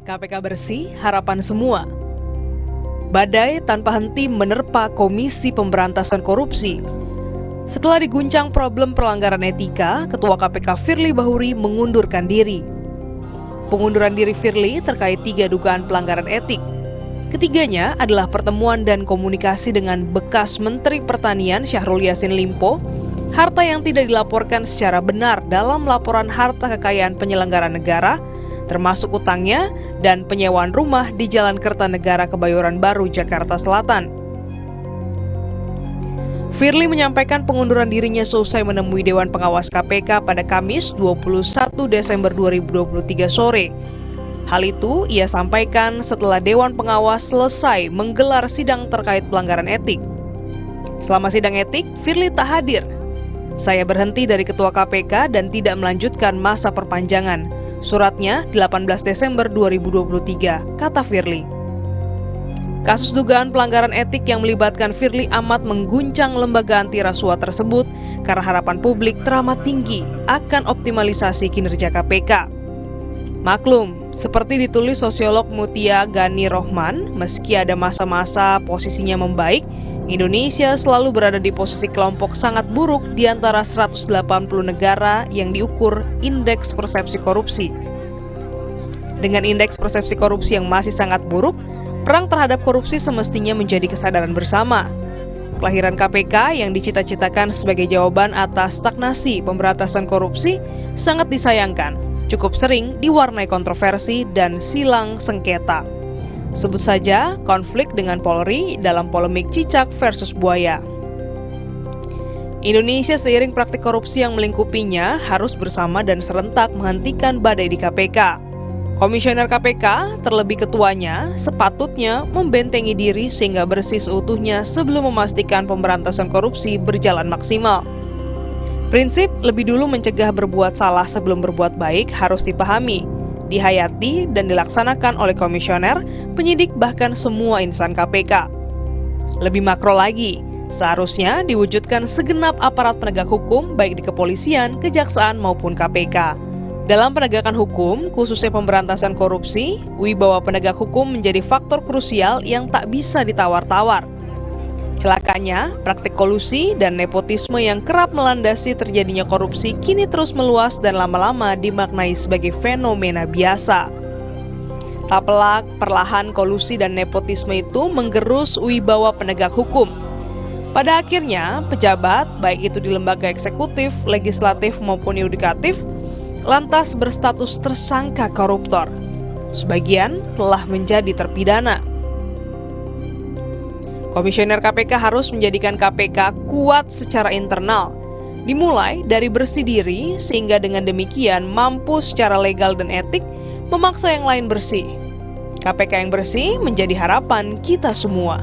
KPK bersih, harapan semua. Badai tanpa henti menerpa Komisi Pemberantasan Korupsi. Setelah diguncang problem pelanggaran etika, Ketua KPK Firly Bahuri mengundurkan diri. Pengunduran diri Firly terkait 3 dugaan pelanggaran etik. Ketiganya adalah pertemuan dan komunikasi dengan bekas Menteri Pertanian Syahrul Yassin Limpo, harta yang tidak dilaporkan secara benar dalam laporan harta kekayaan penyelenggara negara, termasuk utangnya dan penyewaan rumah di Jalan Kertanegara Kebayoran Baru, Jakarta Selatan. Firly menyampaikan pengunduran dirinya seusai menemui Dewan Pengawas KPK pada Kamis 21 Desember 2023 sore. Hal itu ia sampaikan setelah Dewan Pengawas selesai menggelar sidang terkait pelanggaran etik. Selama sidang etik, Firly tak hadir. Saya berhenti dari Ketua KPK dan tidak melanjutkan masa perpanjangan. Suratnya 18 Desember 2023, kata Firly. Kasus dugaan pelanggaran etik yang melibatkan Firly amat mengguncang lembaga anti rasuah tersebut karena harapan publik teramat tinggi akan optimalisasi kinerja KPK. Maklum, seperti ditulis sosiolog Mutia Gani Rohman, meski ada masa-masa posisinya membaik, Indonesia selalu berada di posisi kelompok sangat buruk di antara 180 negara yang diukur indeks persepsi korupsi. Dengan indeks persepsi korupsi yang masih sangat buruk, perang terhadap korupsi semestinya menjadi kesadaran bersama. Kelahiran KPK yang dicita-citakan sebagai jawaban atas stagnasi pemberantasan korupsi sangat disayangkan, cukup sering diwarnai kontroversi dan silang sengketa. Sebut saja konflik dengan Polri dalam polemik cicak versus buaya. Indonesia seiring praktik korupsi yang melingkupinya harus bersama dan serentak menghentikan badai di KPK. Komisioner KPK, terlebih ketuanya, sepatutnya membentengi diri sehingga bersih seutuhnya sebelum memastikan pemberantasan korupsi berjalan maksimal. Prinsip lebih dulu mencegah berbuat salah sebelum berbuat baik harus dipahami, dihayati dan dilaksanakan oleh komisioner, penyidik bahkan semua insan KPK. Lebih makro lagi, seharusnya diwujudkan segenap aparat penegak hukum baik di kepolisian, kejaksaan maupun KPK. Dalam penegakan hukum, khususnya pemberantasan korupsi, wibawa penegak hukum menjadi faktor krusial yang tak bisa ditawar-tawar. Celakanya, praktik kolusi dan nepotisme yang kerap melandasi terjadinya korupsi kini terus meluas dan lama-lama dimaknai sebagai fenomena biasa. Tak pelak, perlahan kolusi dan nepotisme itu menggerus wibawa penegak hukum. Pada akhirnya, pejabat, baik itu di lembaga eksekutif, legislatif maupun yudikatif, lantas berstatus tersangka koruptor. Sebagian telah menjadi terpidana. Komisioner KPK harus menjadikan KPK kuat secara internal, dimulai dari bersih diri sehingga dengan demikian mampu secara legal dan etik memaksa yang lain bersih. KPK yang bersih menjadi harapan kita semua.